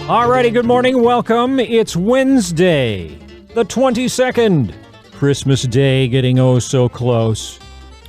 Alrighty, good morning, welcome. It's Wednesday, the 22nd. Christmas Day getting oh so close.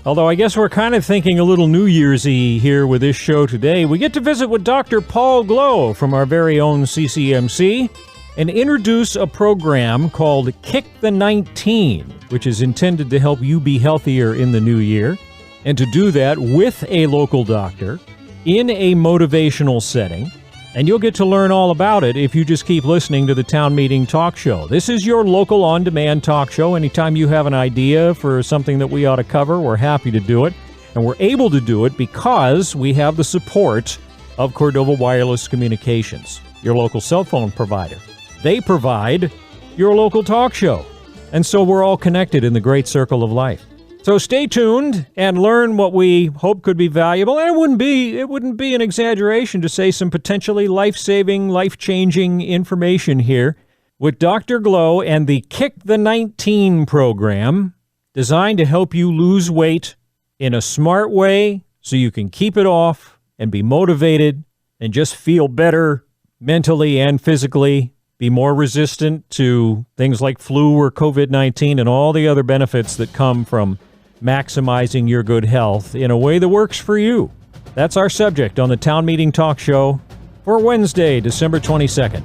Although I guess we're kind of thinking a little New Year's-y here with this show today. We get to visit with Dr. Paul Gloe from our very own CCMC and introduce a program called Kick the 19, which is intended to help you be healthier in the new year, and to do that with a local doctor in a motivational setting. And you'll get to learn all about it if you just keep listening to the Town Meeting Talk Show. This is your local on-demand talk show. Anytime you have an idea for something that we ought to cover, we're happy to do it. And we're able to do it because we have the support of Cordova Wireless Communications, your local cell phone provider. They provide your local talk show. And so we're all connected in the great circle of life. So stay tuned and learn what we hope could be valuable. And it wouldn't be an exaggeration to say some potentially life-saving, life-changing information here with Dr. Gloe and the Kick the 19 program, designed to help you lose weight in a smart way so you can keep it off and be motivated and just feel better mentally and physically, be more resistant to things like flu or COVID-19 and all the other benefits that come from maximizing your good health in a way that works for you. That's our subject on the Town Meeting Talk Show for Wednesday, December 22nd.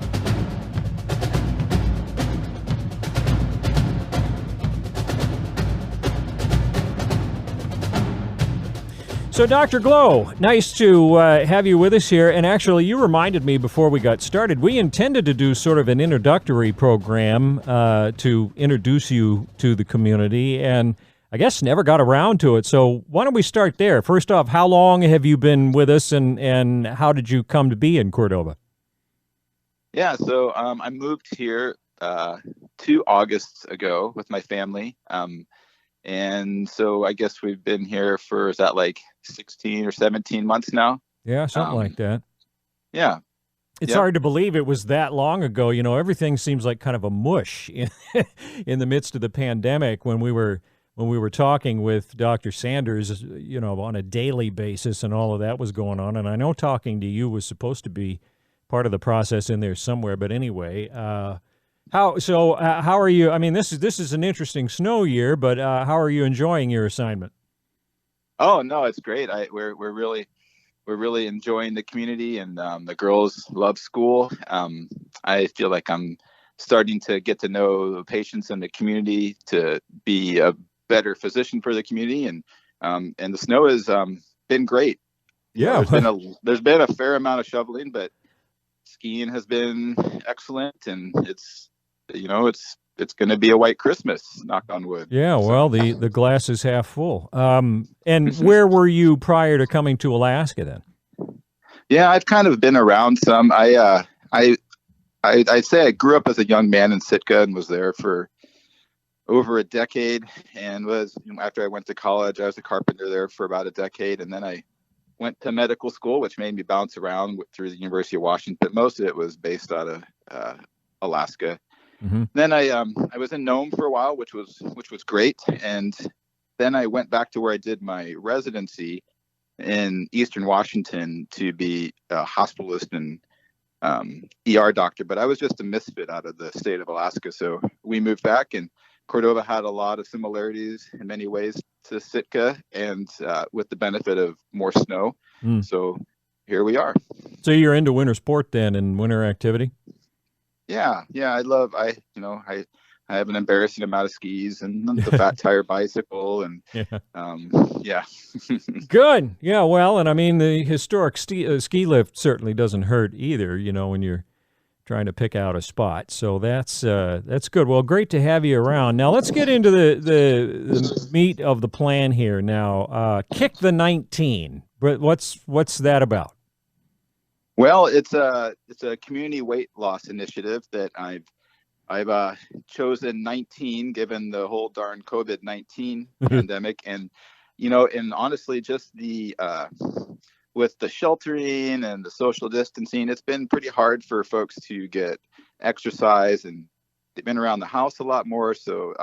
So, Dr. Gloe, nice to have you with us here. And actually, you reminded me before we got started, we intended to do sort of an introductory program to introduce you to the community, and I guess never got around to it. So why don't we start there? First off, how long have you been with us, and how did you come to be in Cordova? Yeah, so I moved here 2 Augusts ago with my family. And so I guess we've been here for, is that like 16 or 17 months now? Yeah, something like that. Yeah. It's hard to believe it was that long ago. You know, everything seems like kind of a mush in the midst of the pandemic when we were talking with Dr. Sanders, you know, on a daily basis, and all of that was going on. And I know talking to you was supposed to be part of the process in there somewhere. But anyway, how are you? I mean, this is an interesting snow year, but how are you enjoying your assignment? Oh no, it's great. We're really enjoying the community, and the girls love school. I feel like I'm starting to get to know the patients in the community to be a better physician for the community, and the snow has been great. Yeah, there's been a fair amount of shoveling, but skiing has been excellent, and it's going to be a white Christmas, knock on wood. Yeah, well, the glass is half full. And where were you prior to coming to Alaska then? Yeah, I've kind of been around some. I'd say I grew up as a young man in Sitka and was there for over a decade, and after I went to college, I was a carpenter there for about a decade, and then I went to medical school, which made me bounce around through the University of Washington, but most of it was based out of Alaska. Mm-hmm. Then I was in Nome for a while, which was great, and then I went back to where I did my residency in Eastern Washington to be a hospitalist and ER doctor, but I was just a misfit out of the state of Alaska, so we moved back, and Cordova had a lot of similarities in many ways to Sitka, and with the benefit of more snow. So here we are. So you're into winter sport then, and winter activity? Yeah. I have an embarrassing amount of skis and the fat tire bicycle, and yeah. Good. Yeah. Well, and I mean, the historic ski lift certainly doesn't hurt either, you know, when you're trying to pick out a spot. So that's good. Well, great to have you around. Now let's get into the meat of the plan here. Now, Kick the 19. But what's that about? Well, it's a community weight loss initiative that I've chosen 19, given the whole darn COVID-19 pandemic, and honestly, just with the sheltering and the social distancing, it's been pretty hard for folks to get exercise, and they've been around the house a lot more. So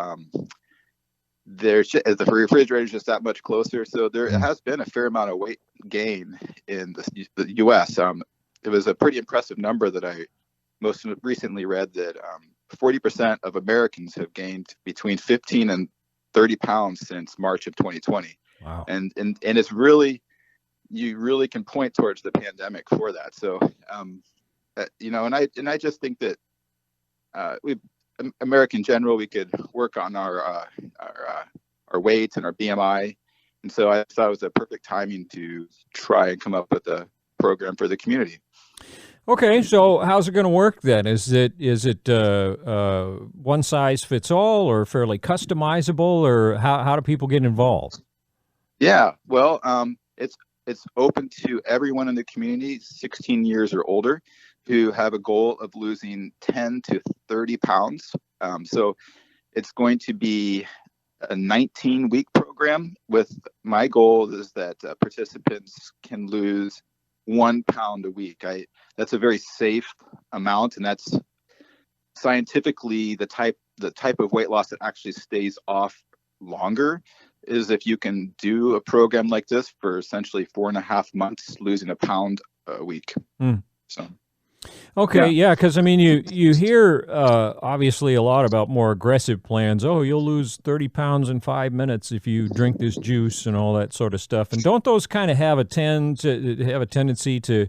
the refrigerator is just that much closer. So there has been a fair amount of weight gain in the U.S. It was a pretty impressive number that I most recently read that 40% of Americans have gained between 15 and 30 pounds since March of 2020. Wow. And it's really, you really can point towards the pandemic for that. So, and I just think that America in general, we could work on our weight and our BMI. And so I thought it was a perfect timing to try and come up with a program for the community. Okay, so how's it going to work then? Is it one size fits all, or fairly customizable, or how do people get involved? Yeah, well, it's open to everyone in the community, 16 years or older, who have a goal of losing 10 to 30 pounds. So it's going to be a 19-week program. With my goal is that participants can lose 1 pound a week. That's a very safe amount, and that's scientifically the type of weight loss that actually stays off longer is if you can do a program like this for essentially 4.5 months, losing 1 pound a week. So. Okay, yeah, because I mean, you hear obviously a lot about more aggressive plans. Oh, you'll lose 30 pounds in 5 minutes if you drink this juice and all that sort of stuff. And don't those kind of have a tendency to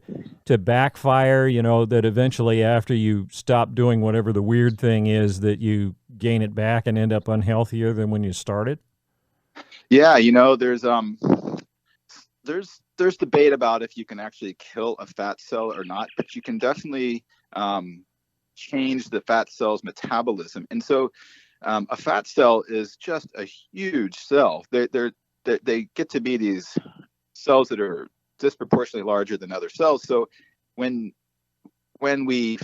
backfire? You know, that eventually after you stop doing whatever the weird thing is, that you gain it back and end up unhealthier than when you started. Yeah, there's debate about if you can actually kill a fat cell or not, but you can definitely change the fat cell's metabolism. And so a fat cell is just a huge cell. They get to be these cells that are disproportionately larger than other cells. So when we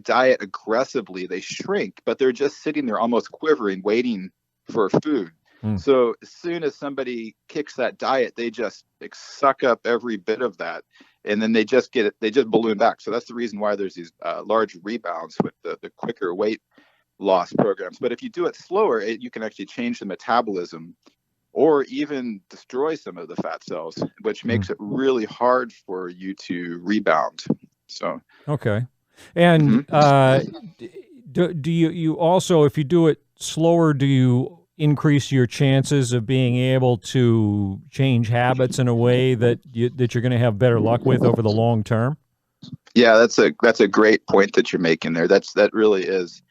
diet aggressively, they shrink, but they're just sitting there almost quivering, waiting for food. So as soon as somebody kicks that diet, they just suck up every bit of that, and then they just balloon back. So that's the reason why there's these large rebounds with the quicker weight loss programs. But if you do it slower, you can actually change the metabolism or even destroy some of the fat cells, which makes it really hard for you to rebound. So okay, and do you also, if you do it slower, do you increase your chances of being able to change habits in a way that you're going to have better luck with over the long term? Yeah, that's a great point that you're making there. That really is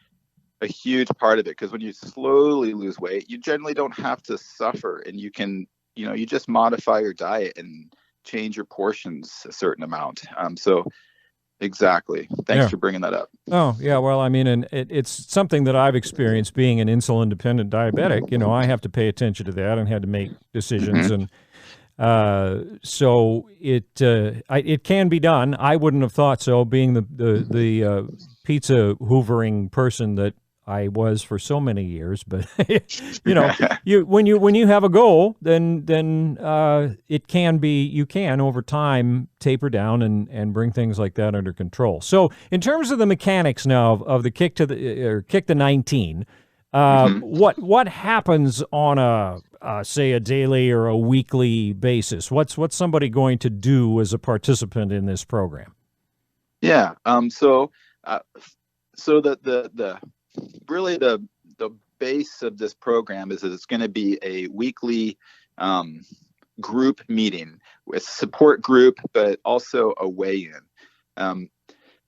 a huge part of it, because when you slowly lose weight, you generally don't have to suffer, and you can, you just modify your diet and change your portions a certain amount. So exactly. Thanks for bringing that up. Oh, yeah. Well, I mean, and it's something that I've experienced being an insulin-dependent diabetic. I have to pay attention to that and had to make decisions. And so it can be done. I wouldn't have thought so, being the pizza hoovering person that I was for so many years. But when you have a goal, then it can be, you can over time taper down and bring things like that under control. So in terms of the mechanics now of the kick to 19, what happens on a say a daily or a weekly basis? What's somebody going to do as a participant in this program? Yeah. So the really the base of this program is that it's going to be a weekly group meeting with support group, but also a weigh-in.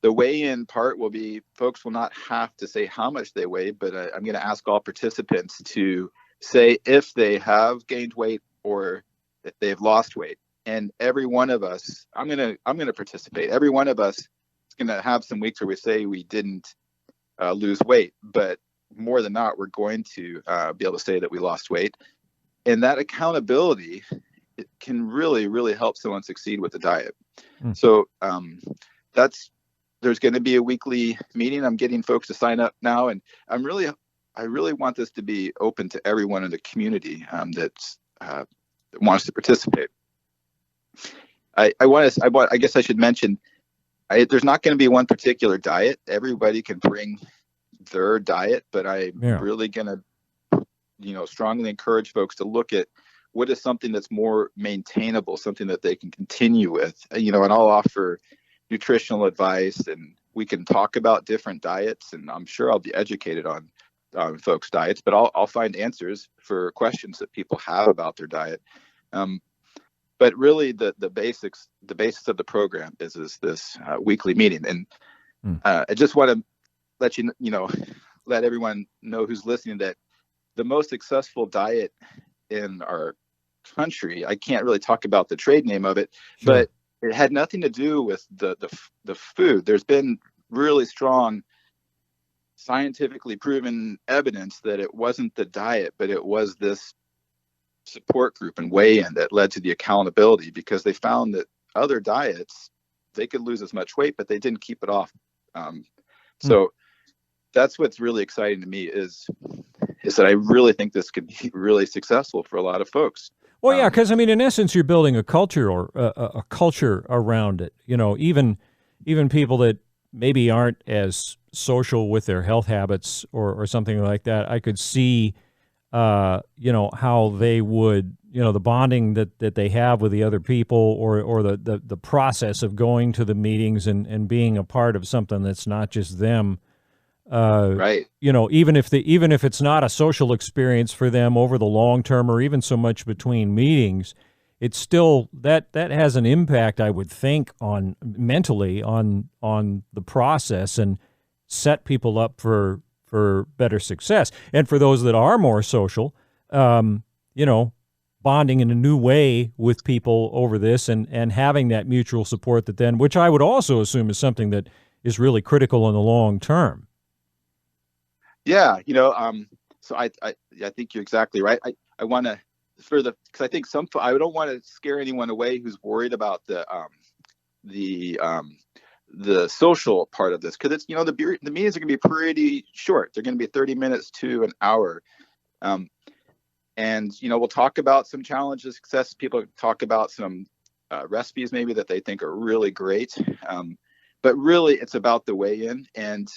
The weigh-in part will be, folks will not have to say how much they weigh, but I'm going to ask all participants to say if they have gained weight or if they've lost weight. And every one of us, I'm going to participate. Every one of us is going to have some weeks where we say we didn't lose weight, but more than not, we're going to be able to say that we lost weight. And that accountability, it can really, really help someone succeed with the diet. So there's going to be a weekly meeting. I'm getting folks to sign up now, and I really want this to be open to everyone in the community that wants to participate. I guess I should mention, there's not going to be one particular diet. Everybody can bring their diet, but I'm really going to, strongly encourage folks to look at what is something that's more maintainable, something that they can continue with, and I'll offer nutritional advice and we can talk about different diets, and I'm sure I'll be educated on folks' diets, but I'll find answers for questions that people have about their diet. But really, the basis of the program is this weekly meeting, and I just want to let everyone know who's listening that the most successful diet in our country, I can't really talk about the trade name of it, sure, but it had nothing to do with the food. There's been really strong scientifically proven evidence that it wasn't the diet, but it was this support group and weigh-in that led to the accountability, because they found that other diets, they could lose as much weight, but they didn't keep it off. So that's what's really exciting to me is that I really think this could be really successful for a lot of folks. Well, yeah, because I mean, in essence, you're building a culture or a culture around it. Even people that maybe aren't as social with their health habits or something like that, I could see, how they would, the bonding that they have with the other people, or the process of going to the meetings and being a part of something that's not just them. Right. Even if it's not a social experience for them over the long term, or even so much between meetings, it's still that has an impact, I would think, on mentally on the process, and set people up for better success. And for those that are more social, bonding in a new way with people over this, and having that mutual support that then, which I would also assume is something that is really critical in the long term. Yeah, so I think you're exactly right. I want to because I think I don't want to scare anyone away who's worried about the social part of this, because it's the meetings are going to be pretty short. They're going to be 30 minutes to an hour, and we'll talk about some challenges, success. People talk about some recipes maybe that they think are really great, but really it's about the weigh-in. And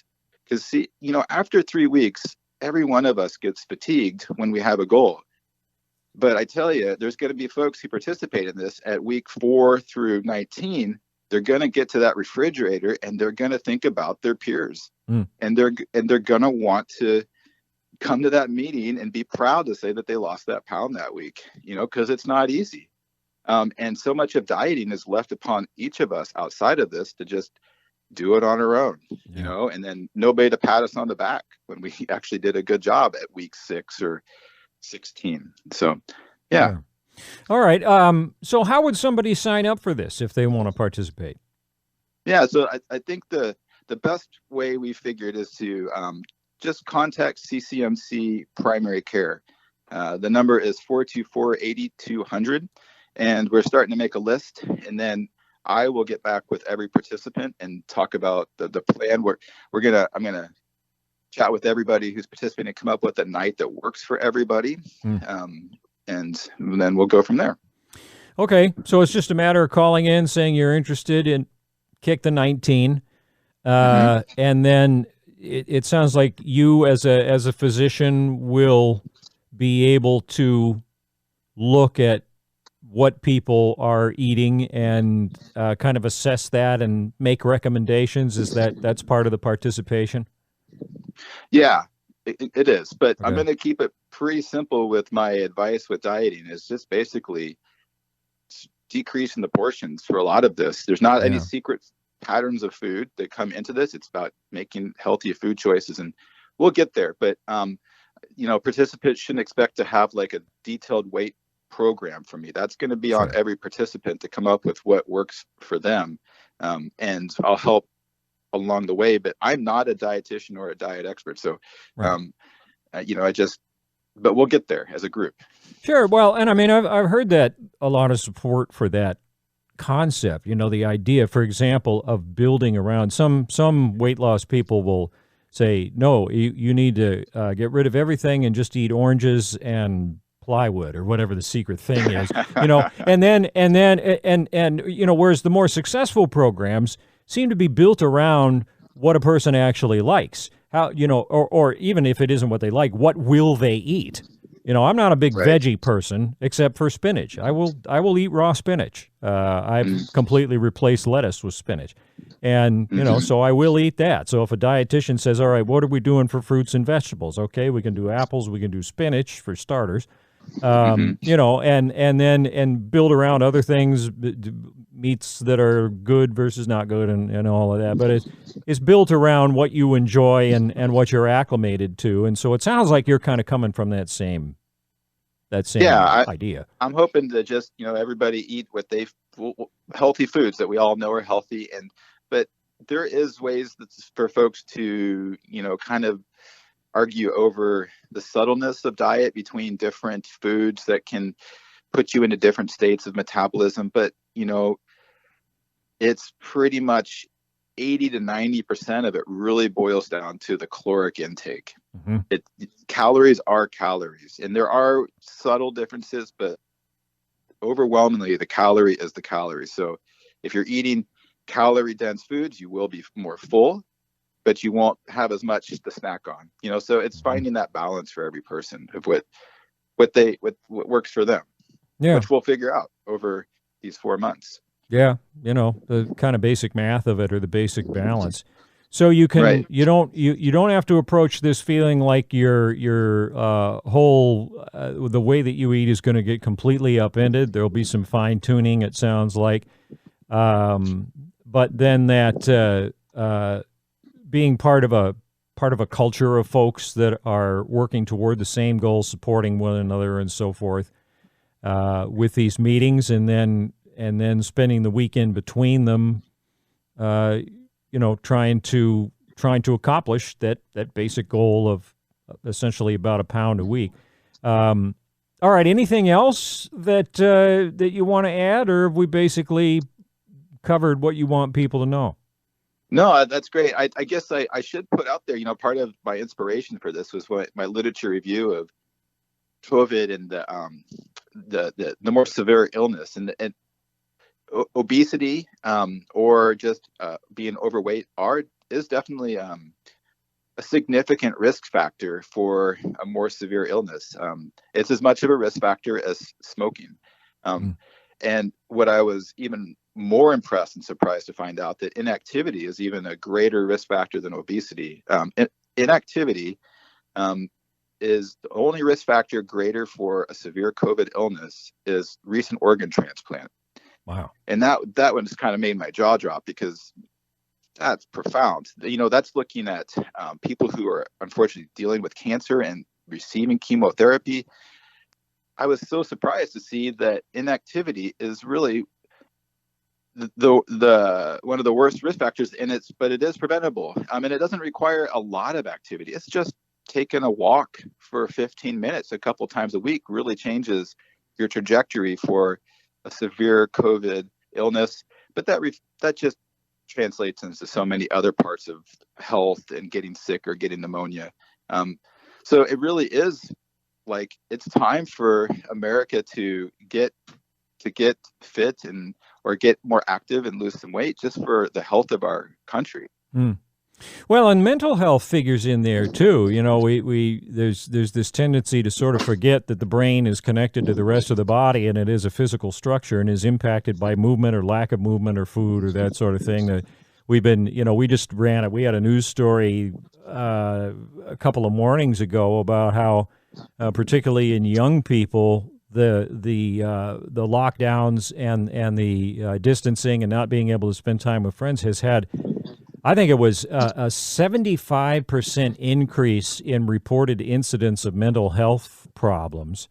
because after 3 weeks, every one of us gets fatigued when we have a goal. But I tell you, there's going to be folks who participate in this at week 4 through 19. They're going to get to that refrigerator, and they're going to think about their peers, and they're going to want to come to that meeting and be proud to say that they lost that pound that week, because it's not easy. And so much of dieting is left upon each of us outside of this to just do it on our own, and then nobody to pat us on the back when we actually did a good job at week 6 or 16. So, yeah. All right. So how would somebody sign up for this if they want to participate? Yeah. So I think the best way we figured is to just contact CCMC Primary Care. The number is 424-8200, and we're starting to make a list, and then I will get back with every participant and talk about the plan. I'm gonna chat with everybody who's participating and come up with a night that works for everybody, and then we'll go from there. Okay, so it's just a matter of calling in, saying you're interested in Kick the 19, and then it sounds like you as a physician will be able to look at what people are eating and kind of assess that and make recommendations. Is that's part of the participation? Yeah, it is. But okay. I'm going to keep it pretty simple with my advice with dieting. It's just basically decreasing the portions for a lot of this. There's not any secret patterns of food that come into this. It's about making healthy food choices, and we'll get there. But, participants shouldn't expect to have like a detailed weight program for me. That's going to be on every participant to come up with what works for them, and I'll help along the way, but I'm not a dietitian or a diet expert, so but we'll get there as a group. Sure. Well, and I mean, I've heard that a lot of support for that concept, the idea, for example, of building around some weight loss people will say, no, you need to get rid of everything and just eat oranges and plywood or whatever the secret thing is, and then whereas the more successful programs seem to be built around what a person actually likes. How, or even if it isn't what they like, what will they eat? I'm not a big Right. veggie person except for spinach. I will eat raw spinach. I've completely replaced lettuce with spinach. And, Mm-hmm. so I will eat that. So if a dietitian says, all right, what are we doing for fruits and vegetables? Okay, we can do apples, we can do spinach for starters. Mm-hmm. And build around other things, meats that are good versus not good, and all of that. But it's built around what you enjoy and what you're acclimated to. And so it sounds like you're kind of coming from that same Yeah, idea. I'm hoping to just, everybody eat what healthy foods that we all know are healthy. But there is ways for folks to, kind of argue over the subtleness of diet between different foods that can put you into different states of metabolism. But, it's pretty much 80 to 90% of it really boils down to the caloric intake. Mm-hmm. Calories are calories, and there are subtle differences, but overwhelmingly the calorie is the calorie. So if you're eating calorie dense foods, you will be more full, but you won't have as much to snack on. So it's finding that balance for every person of what works for them, Yeah. which we'll figure out over these 4 months. Yeah, the kind of basic math of it, or the basic balance. So you can Right. you don't have to approach this feeling like your whole the way that you eat is going to get completely upended. There'll be some fine tuning, it sounds like, but then that being part of a culture of folks that are working toward the same goal, supporting one another, and so forth, with these meetings, and then spending the weekend between them, trying to accomplish that basic goal of essentially about a pound a week. All right. Anything else that you want to add, or have we basically covered what you want people to know? No, that's great. I guess I should put out there, part of my inspiration for this was my literature review of COVID and the more severe illness and obesity, or just being overweight is definitely a significant risk factor for a more severe illness. It's as much of a risk factor as smoking. And what I was even more impressed and surprised to find out that inactivity is even a greater risk factor than obesity. Inactivity is the only risk factor greater for a severe COVID illness is recent organ transplant. Wow. And that one just kind of made my jaw drop, because that's profound. That's looking at people who are unfortunately dealing with cancer and receiving chemotherapy. I was so surprised to see that inactivity is really the one of the worst risk factors, but it is preventable. And it doesn't require a lot of activity. It's just taking a walk for 15 minutes a couple times a week really changes your trajectory for a severe COVID illness. But that just translates into so many other parts of health and getting sick or getting pneumonia. So it really is like it's time for America to get fit or get more active and lose some weight, just for the health of our country. Well, and mental health figures in there too. There's this tendency to sort of forget that the brain is connected to the rest of the body, and it is a physical structure and is impacted by movement or lack of movement or food or that sort of thing. That we just ran it. We had a news story a couple of mornings ago about how, particularly in young people, the lockdowns and the distancing and not being able to spend time with friends has had, I think it was a 75% increase in reported incidents of mental health problems,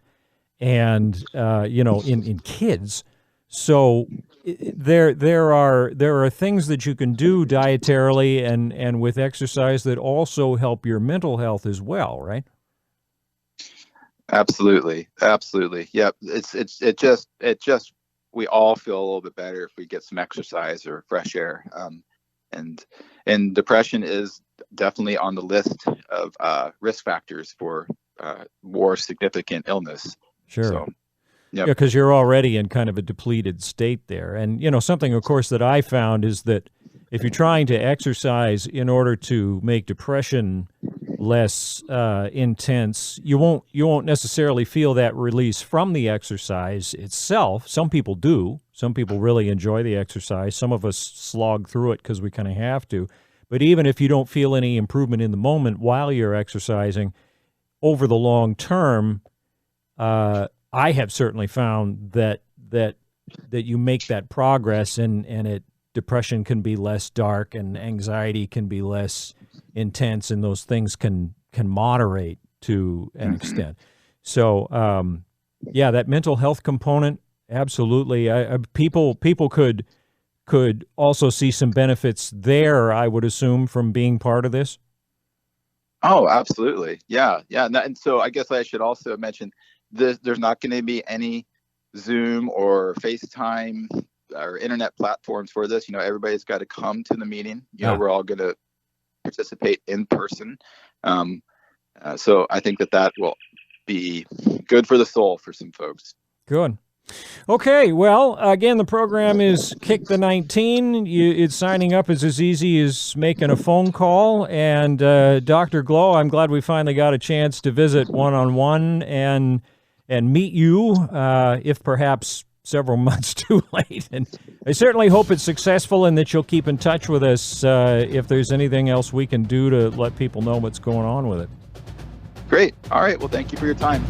and in kids. So there are things that you can do dietarily and with exercise that also help your mental health as well, right? Absolutely. Yep. It just we all feel a little bit better if we get some exercise or fresh air. And depression is definitely on the list of risk factors for more significant illness. Sure. So, yep. Yeah, because you're already in kind of a depleted state there. And, something, of course, that I found is that if you're trying to exercise in order to make depression less intense. You won't necessarily feel that release from the exercise itself. Some people do. Some people really enjoy the exercise. Some of us slog through it because we kind of have to. But even if you don't feel any improvement in the moment while you're exercising, over the long term, I have certainly found that you make that progress, and depression can be less dark, and anxiety can be less intense, and those things can moderate to an extent. So, that mental health component, absolutely. People could also see some benefits there, I would assume, from being part of this. Oh, absolutely. Yeah. And so I guess I should also mention this, there's not going to be any Zoom or FaceTime or internet platforms for this. Everybody's got to come to the meeting. We're all going to participate in person. So I think that will be good for the soul for some folks. Good. Okay, well, again, the program is Kick the 19. Signing up is as easy as making a phone call. And Dr. Gloe, I'm glad we finally got a chance to visit one-on-one and meet you, if perhaps several months too late. And I certainly hope it's successful and that you'll keep in touch with us if there's anything else we can do to let people know what's going on with it. Great. All right. Well, thank you for your time.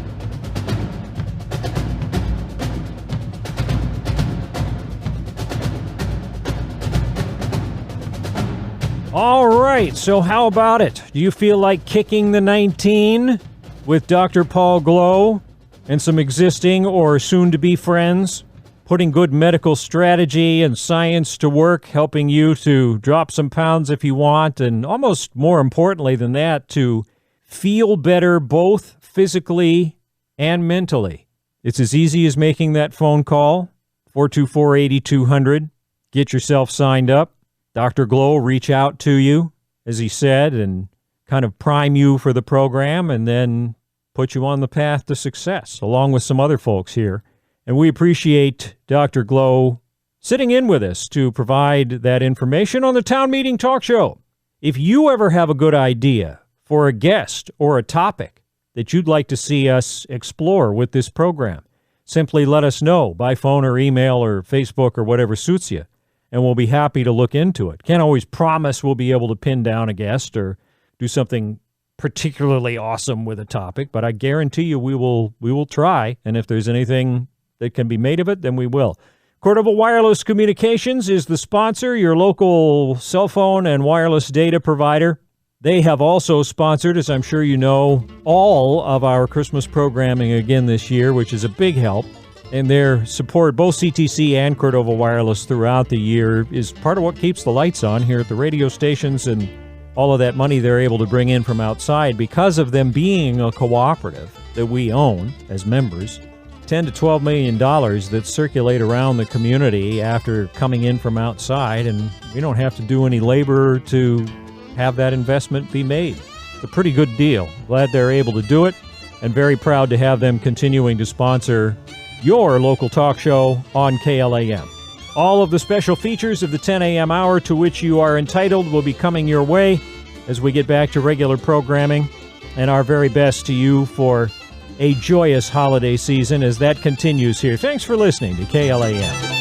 All right, so how about it? Do you feel like kicking the 19 with Dr. Paul Gloe and some existing or soon-to-be friends, putting good medical strategy and science to work, helping you to drop some pounds if you want, and almost more importantly than that, to feel better both physically and mentally? It's as easy as making that phone call, 424-8200. Get yourself signed up. Dr. Gloe reach out to you, as he said, and kind of prime you for the program and then put you on the path to success, along with some other folks here. And we appreciate Dr. Gloe sitting in with us to provide that information on the Town Meeting Talk Show. If you ever have a good idea for a guest or a topic that you'd like to see us explore with this program, simply let us know by phone or email or Facebook or whatever suits you, and we'll be happy to look into it. Can't always promise we'll be able to pin down a guest or do something particularly awesome with a topic, but I guarantee you we will try, and if there's anything that can be made of it, then we will. Cordova Wireless Communications is the sponsor, your local cell phone and wireless data provider. They have also sponsored, as I'm sure you know, all of our Christmas programming again this year, which is a big help. And their support, both CTC and Cordova Wireless throughout the year, is part of what keeps the lights on here at the radio stations, and all of that money they're able to bring in from outside because of them being a cooperative that we own as members. $10 to $12 million that circulate around the community after coming in from outside, and we don't have to do any labor to have that investment be made. It's a pretty good deal. Glad they're able to do it, and very proud to have them continuing to sponsor your local talk show on KLAM. All of the special features of the 10 a.m. hour to which you are entitled will be coming your way as we get back to regular programming, and our very best to you for a joyous holiday season as that continues here. Thanks for listening to KLAM.